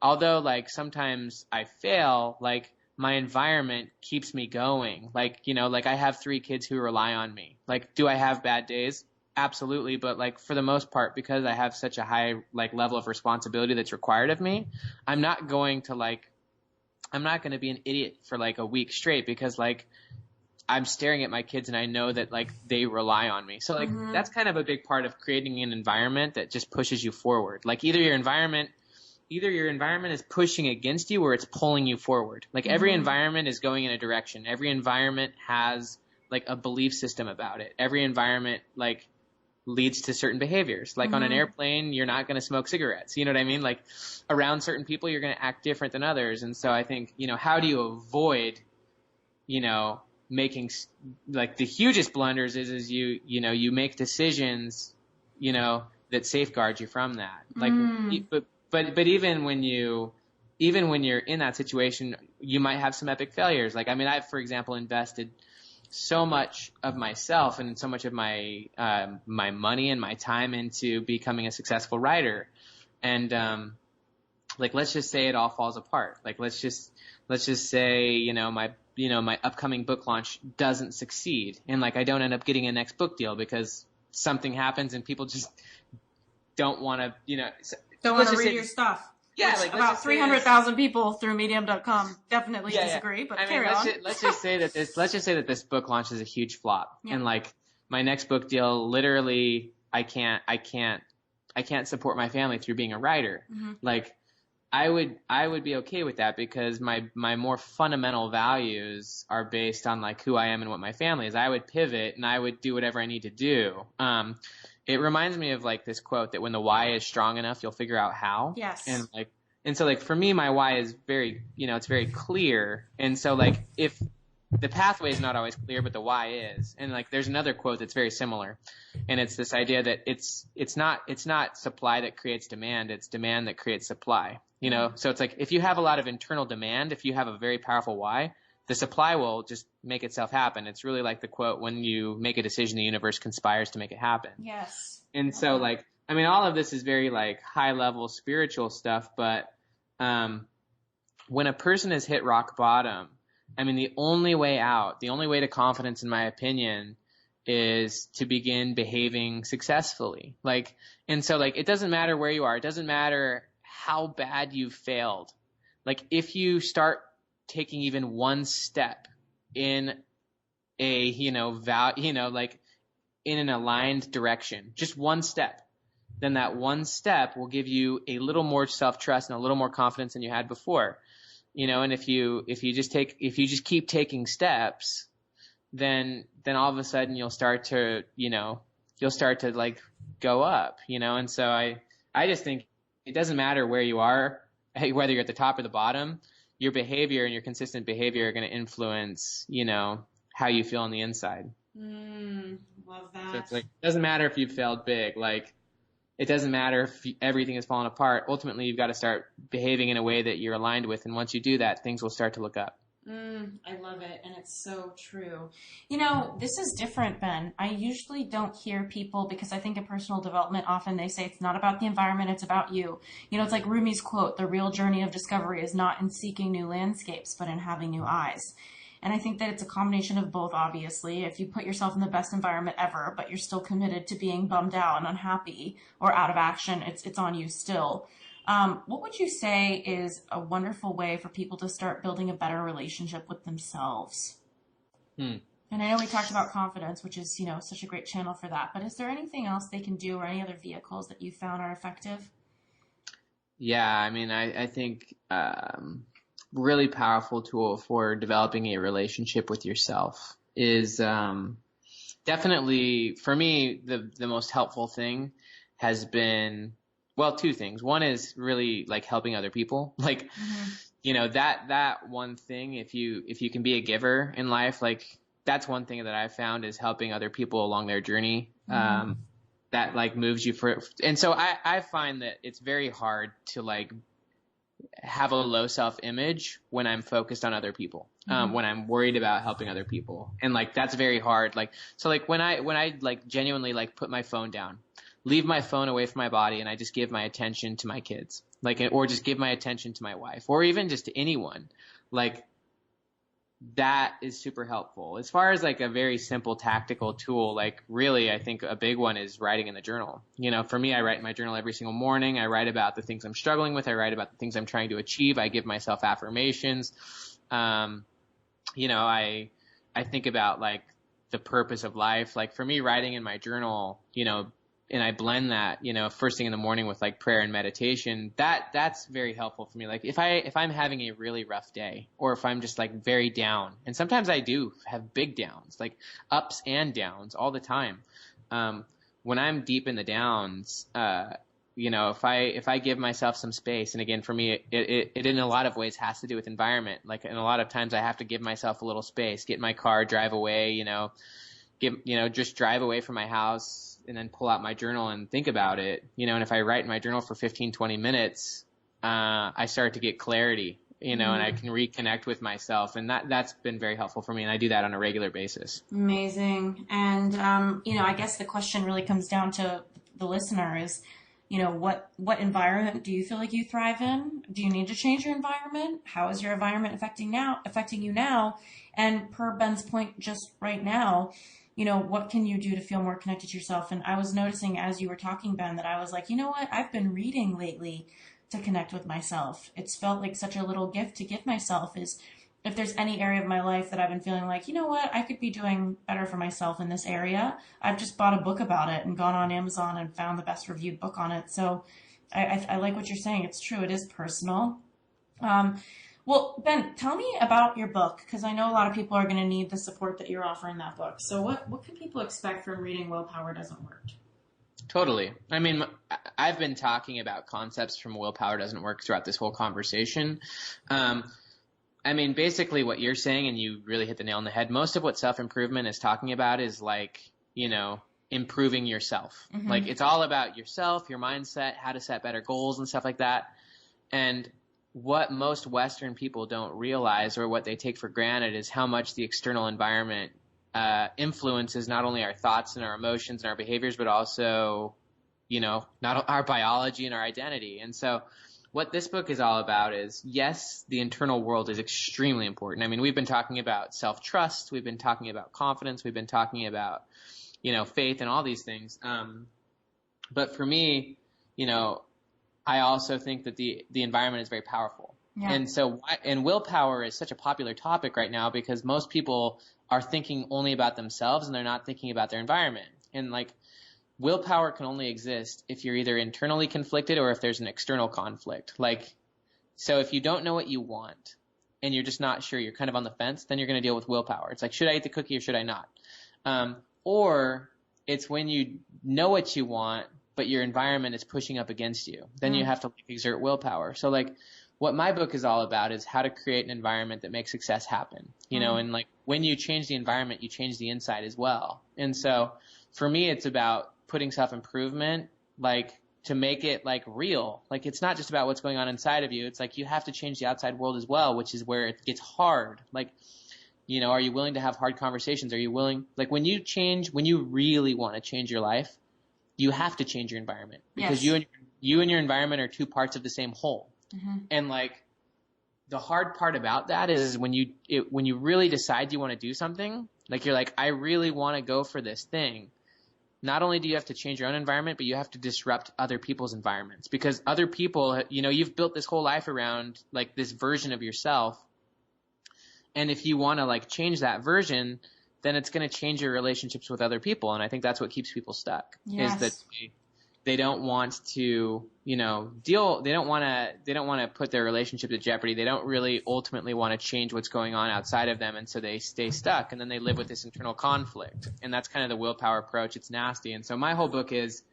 although sometimes I fail, my environment keeps me going. I have 3 kids who rely on me. Do I have bad days? Absolutely. But for the most part, because I have such a high level of responsibility that's required of me, I'm not going to be an idiot for a week straight, because I'm staring at my kids and I know that they rely on me. So that's kind of a big part of creating an environment that just pushes you forward. Either your environment is pushing against you or it's pulling you forward. Every environment is going in a direction. Every environment has a belief system about it. Every environment leads to certain behaviors. On an airplane, you're not going to smoke cigarettes. You know what I mean? Around certain people, you're going to act different than others. And so I think, how do you avoid, making the hugest blunders is you make decisions, that safeguard you from that. But even when you're in that situation, you might have some epic failures. I've, for example, invested so much of myself and so much of my my money and my time into becoming a successful writer, and let's just say it all falls apart. Let's just say my upcoming book launch doesn't succeed, and I don't end up getting a next book deal because something happens and people just don't want to don't want to read your stuff. Yeah, about 300,000 people through Medium.com definitely disagree. But carry on. Let's just say that this book launch is a huge flop, and my next book deal, literally, I can't support my family through being a writer. I would be okay with that because my more fundamental values are based on who I am and what my family is. I would pivot and I would do whatever I need to do. It reminds me of this quote that when the why is strong enough, you'll figure out how. Yes. And so for me, my why is very, it's very clear. And so if the pathway is not always clear, but the why is, and there's another quote that's very similar, and it's this idea that it's not supply that creates demand, it's demand that creates supply. So it's if you have a lot of internal demand, if you have a very powerful why, the supply will just make itself happen. It's really like the quote, when you make a decision, the universe conspires to make it happen. Yes. And so all of this is very high level spiritual stuff, but when a person has hit rock bottom, the only way out, the only way to confidence, in my opinion, is to begin behaving successfully. And so it doesn't matter where you are. It doesn't matter how bad you've failed. If you start taking even one step in a, in an aligned direction, just one step, then that one step will give you a little more self-trust and a little more confidence than you had before. And if you just keep taking steps, then all of a sudden you'll start to go up, and so I just think it doesn't matter where you are, whether you're at the top or the bottom, your behavior and your consistent behavior are going to influence, how you feel on the inside. Love that. So it's it doesn't matter if you've failed big, it doesn't matter if everything is falling apart. Ultimately, you've got to start behaving in a way that you're aligned with. And once you do that, things will start to look up. I love it. And it's so true. This is different, Ben. I usually don't hear people, because I think in personal development, often they say it's not about the environment, it's about you. It's like Rumi's quote, the real journey of discovery is not in seeking new landscapes, but in having new eyes. And I think that it's a combination of both, obviously. If you put yourself in the best environment ever, but you're still committed to being bummed out and unhappy or out of action, it's on you still. What would you say is a wonderful way for people to start building a better relationship with themselves? And I know we talked about confidence, which is, such a great channel for that. But is there anything else they can do or any other vehicles that you found are effective? Yeah, I think really powerful tool for developing a relationship with yourself is Definitely, for me, the most helpful thing has been, well, two things. One is really like helping other people. Like, that one thing, if you can be a giver in life, like that's one thing that I've found is helping other people along their journey. That like moves you and so I find that it's very hard to like have a low self-image when I'm focused on other people, when I'm worried about helping other people. And like, that's very hard. Like, so like when I like genuinely like put my phone down, leave my phone away from my body, and I just give my attention to my kids, like, or just give my attention to my wife, or even just to anyone, like, that is super helpful. As far as like a very simple tactical tool, like really, I think a big one is writing in the journal. For me, I write in my journal every single morning. I write about the things I'm struggling with. I write about the things I'm trying to achieve. I give myself affirmations. I think about like the purpose of life. Like for me, writing in my journal, and I blend that, first thing in the morning with like prayer and meditation, that's very helpful for me. Like if I'm having a really rough day, or if I'm just like very down, and sometimes I do have big downs, like ups and downs all the time. When I'm deep in the downs, if I give myself some space, and again, for me, it in a lot of ways has to do with environment. Like, in a lot of times I have to give myself a little space, get in my car, drive away, just drive away from my house, and then pull out my journal and think about it, and if I write in my journal for 15, 20 minutes, I start to get clarity, and I can reconnect with myself. And that's been very helpful for me. And I do that on a regular basis. Amazing. And, I guess the question really comes down to the listener is, what environment do you feel like you thrive in? Do you need to change your environment? How is your environment affecting you now? And per Ben's point just right now, what can you do to feel more connected to yourself? And I was noticing as you were talking, Ben, that I was like, you know what? I've been reading lately to connect with myself. It's felt like such a little gift to give myself, is if there's any area of my life that I've been feeling like, you know what, I could be doing better for myself in this area, I've just bought a book about it and gone on Amazon and found the best reviewed book on it. So I like what you're saying. It's true. It is personal. Well, Ben, tell me about your book, because I know a lot of people are going to need the support that you're offering that book. So what can people expect from reading Willpower Doesn't Work? Totally. I mean, I've been talking about concepts from Willpower Doesn't Work throughout this whole conversation. Basically what you're saying, and you really hit the nail on the head, most of what self-improvement is talking about is like, improving yourself. Like, it's all about yourself, your mindset, how to set better goals and stuff like that. And what most Western people don't realize, or what they take for granted, is how much the external environment influences not only our thoughts and our emotions and our behaviors, but also, not our biology and our identity. And so what this book is all about is, yes, the internal world is extremely important. I mean, we've been talking about self-trust. We've been talking about confidence. We've been talking about, faith and all these things. But for me, I also think that the environment is very powerful. Yeah. And so, and willpower is such a popular topic right now because most people are thinking only about themselves and they're not thinking about their environment. And like, willpower can only exist if you're either internally conflicted or if there's an external conflict. Like, so if you don't know what you want and you're just not sure, you're kind of on the fence, then you're going to deal with willpower. It's like, should I eat the cookie or should I not? Or it's when you know what you want, but your environment is pushing up against you. Then you have to exert willpower. So like, what my book is all about is how to create an environment that makes success happen, and like, when you change the environment, you change the inside as well. And so for me, it's about putting self-improvement, like, to make it like real. Like, it's not just about what's going on inside of you. It's like, you have to change the outside world as well, which is where it gets hard. Like, are you willing to have hard conversations? Are you willing, like, when you really want to change your life, you have to change your environment, because you and your environment are two parts of the same whole. And like, the hard part about that is when you really decide you want to do something, like, you're like, I really want to go for this thing. Not only do you have to change your own environment, but you have to disrupt other people's environments, because other people, you've built this whole life around like this version of yourself. And if you want to like change that version, then it's going to change your relationships with other people. And I think that's what keeps people stuck, is that they don't want to they don't want to put their relationship at jeopardy. They don't really ultimately want to change what's going on outside of them. And so they stay stuck, and then they live with this internal conflict. And that's kind of the willpower approach. It's nasty. And so my whole book is,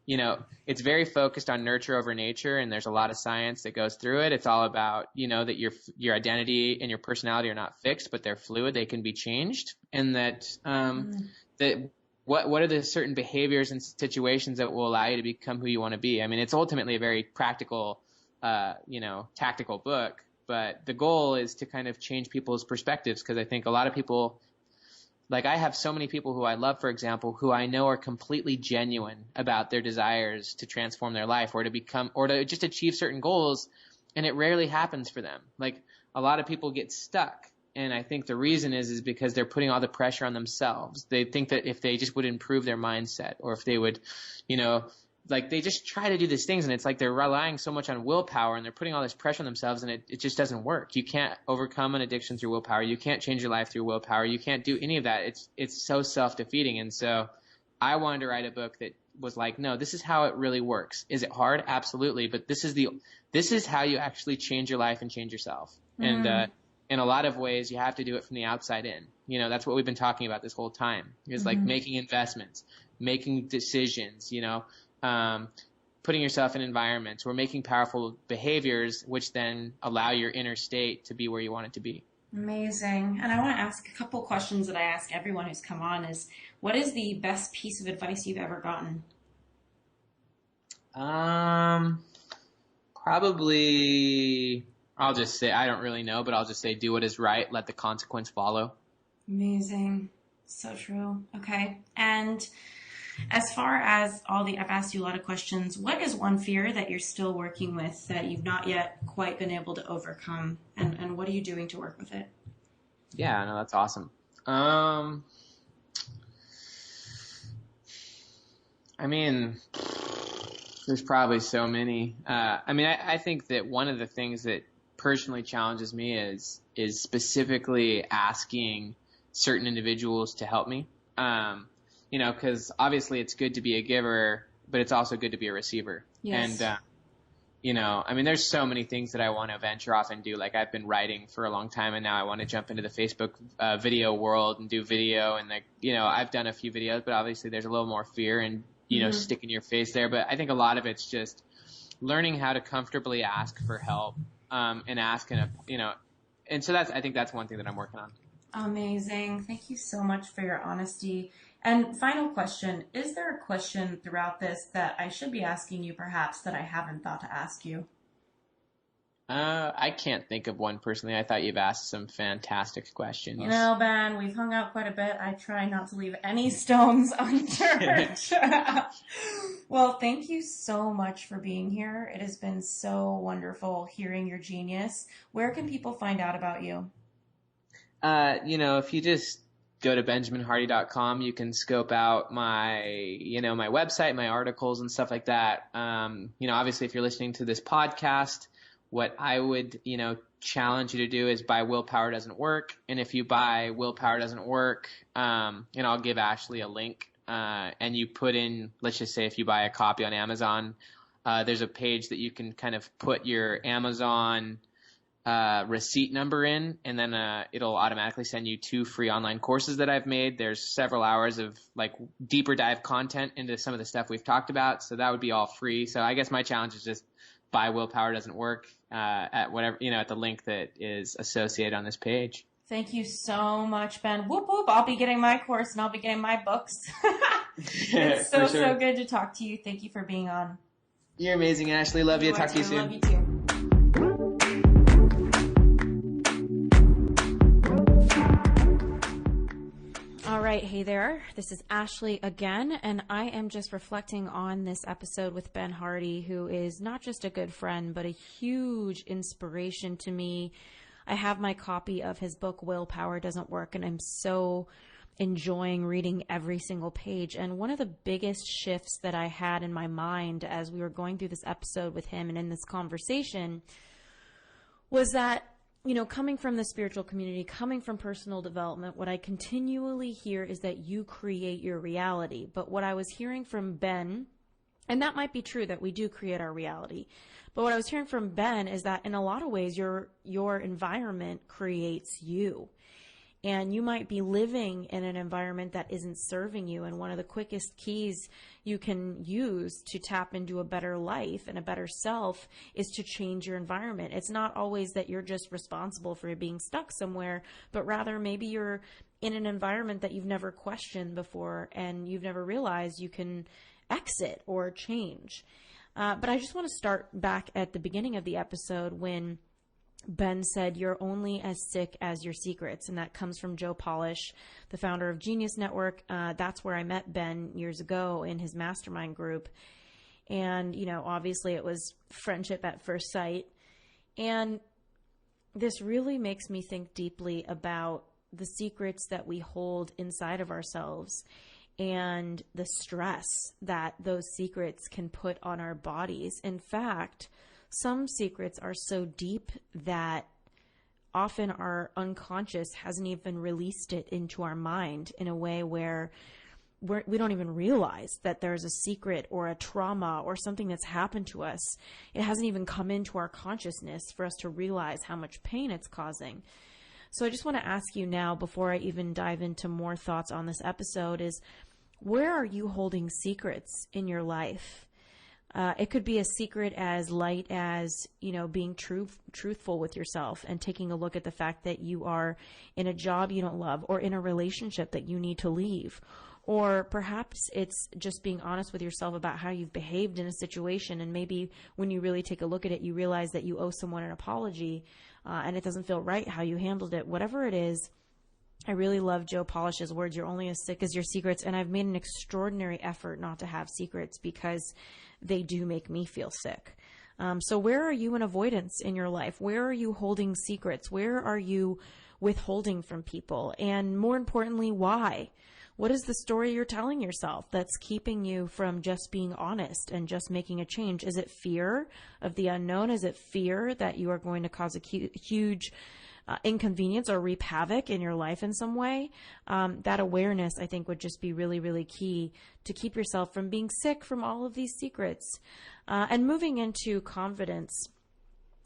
it's very focused on nurture over nature, and there's a lot of science that goes through it. It's all about, that your identity and your personality are not fixed, but they're fluid. They can be changed. And that, what are the certain behaviors and situations that will allow you to become who you want to be? I mean, it's ultimately a very practical, tactical book, but the goal is to kind of change people's perspectives. Cause I think a lot of people, like I have so many people who I love, for example, who I know are completely genuine about their desires to transform their life or to just achieve certain goals. And it rarely happens for them. Like a lot of people get stuck. And I think the reason is because they're putting all the pressure on themselves. They think that if they just would improve their mindset, or if they would, they just try to do these things, and it's like they're relying so much on willpower, and they're putting all this pressure on themselves, and it just doesn't work. You can't overcome an addiction through willpower. You can't change your life through willpower. You can't do any of that. It's so self-defeating. And so I wanted to write a book that was like, no, this is how it really works. Is it hard? Absolutely. But this is how you actually change your life and change yourself. And, in a lot of ways, you have to do it from the outside in. That's what we've been talking about this whole time, is like making investments, making decisions, putting yourself in environments where making powerful behaviors, which then allow your inner state to be where you want it to be. Amazing. And I want to ask a couple questions that I ask everyone who's come on is, what is the best piece of advice you've ever gotten? Probably... I'll just say, I don't really know, but I'll just say, do what is right. Let the consequence follow. Amazing. So true. Okay. And as far as I've asked you a lot of questions. What is one fear that you're still working with that you've not yet quite been able to overcome? And what are you doing to work with it? Yeah, no, that's awesome. There's probably so many. I think that one of the things that personally challenges me is specifically asking certain individuals to help me. Because obviously it's good to be a giver, but it's also good to be a receiver. Yes. And, there's so many things that I want to venture off and do. Like I've been writing for a long time, and now I want to jump into the Facebook video world and do video. And I've done a few videos, but obviously there's a little more fear and, sticking your face there. But I think a lot of it's just learning how to comfortably ask for help. And ask, and so I think that's one thing that I'm working on. Amazing. Thank you so much for your honesty. And final question, is there a question throughout this that I should be asking you perhaps that I haven't thought to ask you? I can't think of one personally. I thought you've asked some fantastic questions. Ben, we've hung out quite a bit. I try not to leave any stones unturned. Well, thank you so much for being here. It has been so wonderful hearing your genius. Where can people find out about you? If you just go to benjaminhardy.com, you can scope out my website, my articles and stuff like that. Obviously if you're listening to this podcast, what I would, challenge you to do is buy Willpower Doesn't Work. And if you buy Willpower Doesn't Work, I'll give Ashley a link, and you put in, let's just say if you buy a copy on Amazon, there's a page that you can kind of put your Amazon receipt number in, and then it'll automatically send you 2 free online courses that I've made. There's several hours of like deeper dive content into some of the stuff we've talked about. So that would be all free. So I guess my challenge is just buy Willpower Doesn't Work at whatever, at the link that is associated on this page. Thank you so much, Ben. Whoop, whoop. I'll be getting my course and I'll be getting my books. It's so good to talk to you. Thank you for being on. You're amazing, Ashley. Love you. Talk to you soon. Love you too. All right. Hey there. This is Ashley again, and I am just reflecting on this episode with Ben Hardy, who is not just a good friend, but a huge inspiration to me. I have my copy of his book, Willpower Doesn't Work, and I'm so enjoying reading every single page. And one of the biggest shifts that I had in my mind as we were going through this episode with him and in this conversation was that, coming from the spiritual community, coming from personal development, what I continually hear is that you create your reality. But what I was hearing from Ben And that might be true, that we do create our reality. But what I was hearing from Ben is that in a lot of ways, your environment creates you. And you might be living in an environment that isn't serving you. And one of the quickest keys you can use to tap into a better life and a better self is to change your environment. It's not always that you're just responsible for being stuck somewhere, but rather maybe you're in an environment that you've never questioned before and you've never realized you can exit or change. But I just want to start back at the beginning of the episode when Ben said, you're only as sick as your secrets. And that comes from Joe Polish, the founder of Genius Network. That's where I met Ben years ago in his mastermind group. And, obviously it was friendship at first sight. And this really makes me think deeply about the secrets that we hold inside of ourselves and the stress that those secrets can put on our bodies. In fact, some secrets are so deep that often our unconscious hasn't even released it into our mind in a way where we don't even realize that there's a secret or a trauma or something that's happened to us. It hasn't even come into our consciousness for us to realize how much pain it's causing. So I just want to ask you now, before I even dive into more thoughts on this episode, is where are you holding secrets in your life? It could be a secret as light as, being truthful with yourself and taking a look at the fact that you are in a job you don't love or in a relationship that you need to leave. Or perhaps it's just being honest with yourself about how you've behaved in a situation. And maybe when you really take a look at it, you realize that you owe someone an apology and it doesn't feel right how you handled it. Whatever it is, I really love Joe Polish's words, you're only as sick as your secrets. And I've made an extraordinary effort not to have secrets because they do make me feel sick. So where are you in avoidance in your life? Where are you holding secrets? Where are you withholding from people? And more importantly, why? What is the story you're telling yourself that's keeping you from just being honest and just making a change? Is it fear of the unknown? Is it fear that you are going to cause a huge inconvenience or reap havoc in your life in some way? That awareness, I think, would just be really, really key to keep yourself from being sick from all of these secrets. And moving into confidence,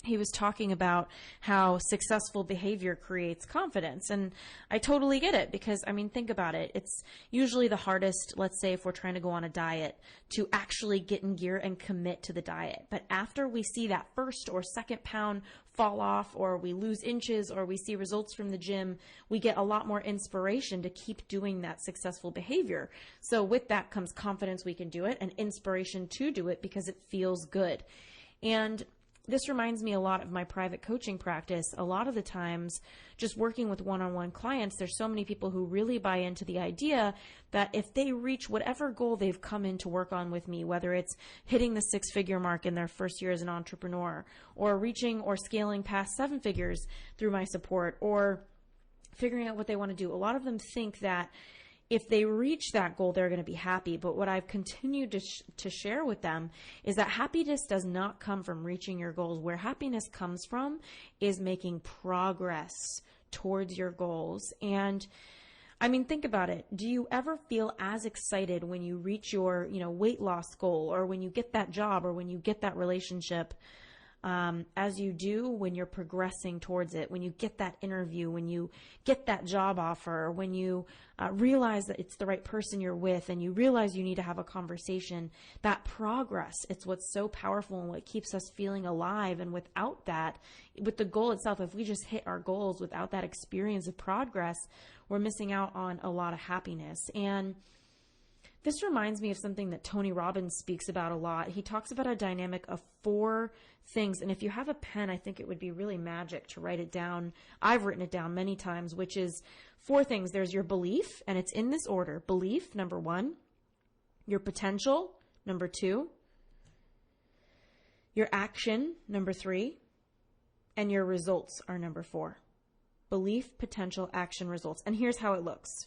he was talking about how successful behavior creates confidence. And I totally get it because, think about it. It's usually the hardest, let's say if we're trying to go on a diet, to actually get in gear and commit to the diet. But after we see that first or second pound fall off, or we lose inches, or we see results from the gym, we get a lot more inspiration to keep doing that successful behavior. So with that comes confidence we can do it and inspiration to do it because it feels good. And this reminds me a lot of my private coaching practice. A lot of the times, just working with one-on-one clients, there's so many people who really buy into the idea that if they reach whatever goal they've come in to work on with me, whether it's hitting the 6-figure mark in their first year as an entrepreneur, or reaching or scaling past 7 figures through my support, or figuring out what they want to do, a lot of them think that if they reach that goal, they're going to be happy. But what I've continued to share with them is that happiness does not come from reaching your goals. Where happiness comes from is making progress towards your goals. And think about it. Do you ever feel as excited when you reach your, weight loss goal, or when you get that job, or when you get that relationship, as you do when you're progressing towards it, when you get that interview, when you get that job offer, when you realize that it's the right person you're with and you realize you need to have a conversation? That progress, it's what's so powerful and what keeps us feeling alive. And without that, with the goal itself, if we just hit our goals without that experience of progress, we're missing out on a lot of happiness. And this reminds me of something that Tony Robbins speaks about a lot. He talks about a dynamic of 4 things. And if you have a pen, I think it would be really magic to write it down. I've written it down many times, which is 4 things. There's your belief, and it's in this order. Belief, number 1. Your potential, number 2. Your action, number 3. And your results are number 4. Belief, potential, action, results. And here's how it looks.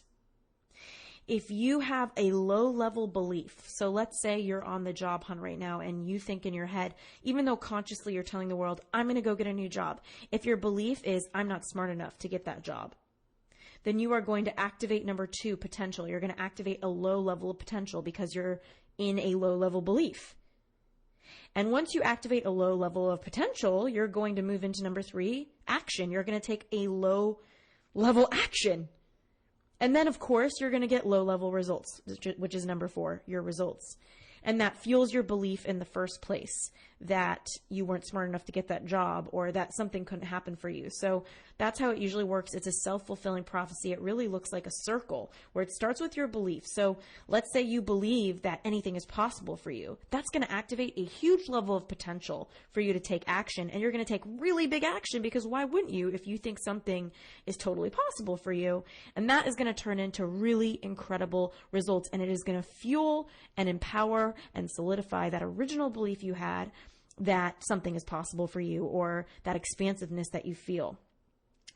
If you have a low-level belief, so let's say you're on the job hunt right now and you think in your head, even though consciously you're telling the world, I'm going to go get a new job. If your belief is, I'm not smart enough to get that job, then you are going to activate number 2, potential. You're going to activate a low level of potential because you're in a low level belief. And once you activate a low level of potential, you're going to move into number 3, action. You're going to take a low level action. And then, of course, you're going to get low level results, which is number 4, your results. And that fuels your belief in the first place that you weren't smart enough to get that job or that something couldn't happen for you. So that's how it usually works. It's a self-fulfilling prophecy. It really looks like a circle where it starts with your belief. So let's say you believe that anything is possible for you. That's going to activate a huge level of potential for you to take action. And you're going to take really big action because why wouldn't you if you think something is totally possible for you? And that is going to turn into really incredible results. And it is going to fuel and empower and solidify that original belief you had that something is possible for you or that expansiveness that you feel.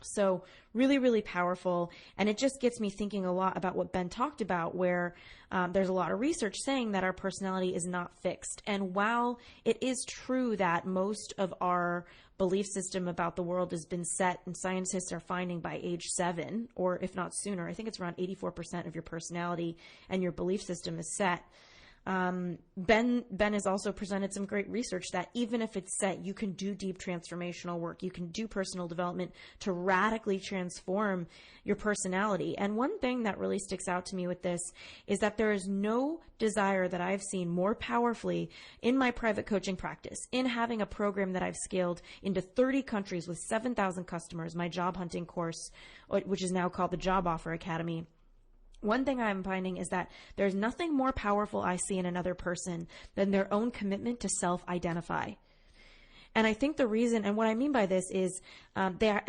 So really, really powerful. And it just gets me thinking a lot about what Ben talked about, where there's a lot of research saying that our personality is not fixed. And while it is true that most of our belief system about the world has been set, and scientists are finding by age 7, or if not sooner, I think it's around 84% of your personality and your belief system is set. Ben has also presented some great research that even if it's set, you can do deep transformational work. You can do personal development to radically transform your personality. And one thing that really sticks out to me with this is that there is no desire that I've seen more powerfully in my private coaching practice, in having a program that I've scaled into 30 countries with 7,000 customers, my job hunting course, which is now called the Job Offer Academy. One thing I'm finding is that there's nothing more powerful I see in another person than their own commitment to self-identify. And I think the reason, and what I mean by this is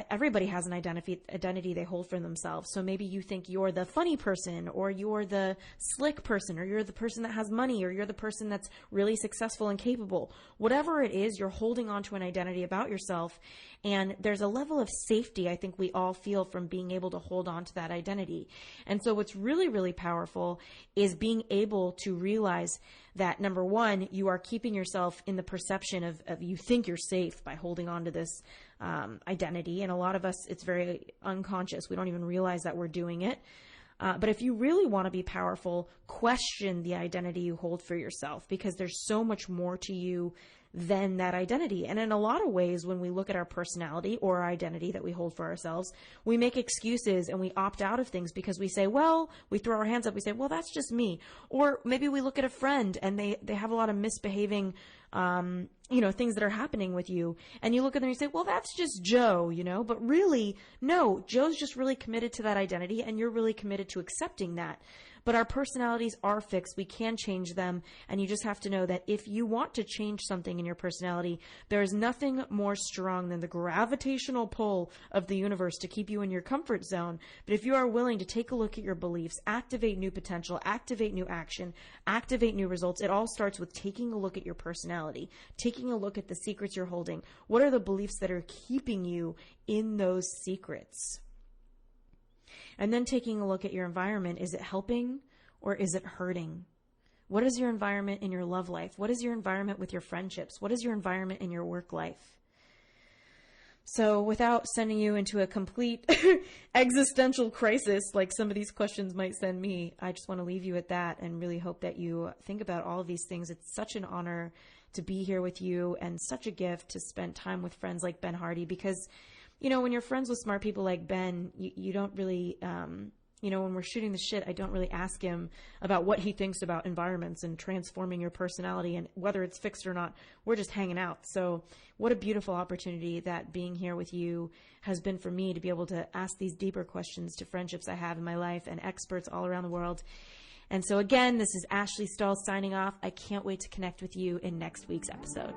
everybody has an identity they hold for themselves. So maybe you think you're the funny person, or you're the slick person, or you're the person that has money, or you're the person that's really successful and capable. Whatever it is, you're holding on to an identity about yourself. And there's a level of safety I think we all feel from being able to hold on to that identity. And so what's really, really powerful is being able to realize that, number one, you are keeping yourself in the perception of you think you're safe by holding on to this identity. And a lot of us, it's very unconscious. We don't even realize that we're doing it. But if you really want to be powerful, question the identity you hold for yourself, because there's so much more to you than that identity. And in a lot of ways, when we look at our personality or our identity that we hold for ourselves, we make excuses and we opt out of things because we say, well, we throw our hands up, we say, well, that's just me. Or maybe we look at a friend and they have a lot of misbehaving things that are happening with you, and you look at them and you say, well, that's just Joe, but really, no, Joe's just really committed to that identity and you're really committed to accepting that. But our personalities are fixed. We can change them. And you just have to know that if you want to change something in your personality, there is nothing more strong than the gravitational pull of the universe to keep you in your comfort zone. But if you are willing to take a look at your beliefs, activate new potential, activate new action, activate new results, it all starts with taking a look at your personality, taking a look at the secrets you're holding. What are the beliefs that are keeping you in those secrets? And then taking a look at your environment. Is it helping or is it hurting? What is your environment in your love life? What is your environment with your friendships? What is your environment in your work life? So without sending you into a complete existential crisis like some of these questions might send me, I just want to leave you at that and really hope that you think about all of these things. It's such an honor to be here with you and such a gift to spend time with friends like Ben Hardy, because when you're friends with smart people like Ben, you don't really, when we're shooting the shit, I don't really ask him about what he thinks about environments and transforming your personality and whether it's fixed or not. We're just hanging out. So what a beautiful opportunity that being here with you has been for me, to be able to ask these deeper questions to friendships I have in my life and experts all around the world. And so again, this is Ashley Stahl signing off. I can't wait to connect with you in next week's episode.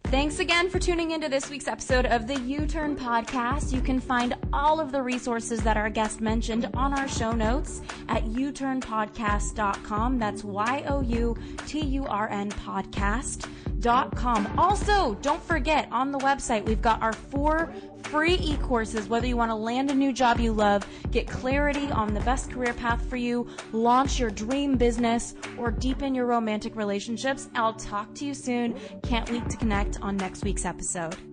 Thanks again for tuning into this week's episode of the U-Turn Podcast. You can find all of the resources that our guest mentioned on our show notes at youturnpodcast.com. That's YOUTURN podcast.com. Also, don't forget, on the website, we've got our 4 free e-courses, whether you want to land a new job you love, get clarity on the best career path for you, launch your dream business, or deepen your romantic relationships. I'll talk to you soon. Can't wait to connect on next week's episode.